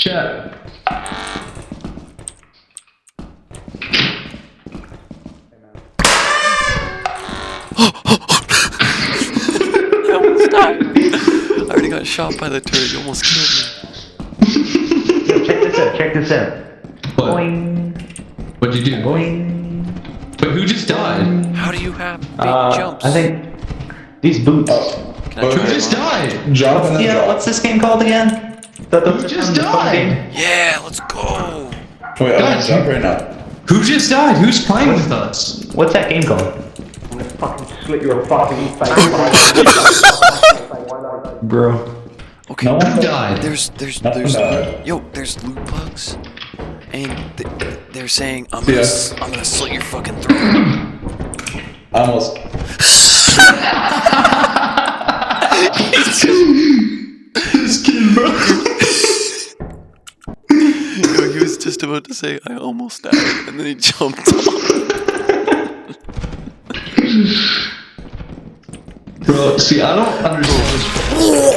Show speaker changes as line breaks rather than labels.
Chat.
I almost died. I already got shot by the turret. You almost killed me.
Yo, check this out. Check this out.
What?
Boing.
What'd you do?
Boing.
Wait, who just died?
How do you have big jumps?
I think these boots.
Can I
Who
try
just
one?
died?
Jump and then
Yeah,
drop.
what's this game called again?
Who just died?
Yeah, let's go.
Wait, I'm
God,
gonna jump right now.
Who just died? Who's playing with us?
What's that game called?
I'm gonna fucking slit your fucking face.
Bro.
Okay.
No one
Who died?
There's there's loot bugs, and they're saying I'm gonna slit your fucking throat.
Almost.
This kid, bro.
Yo, he was just about to say I almost died, and then he jumped off.
Bro, see, I don't understand this.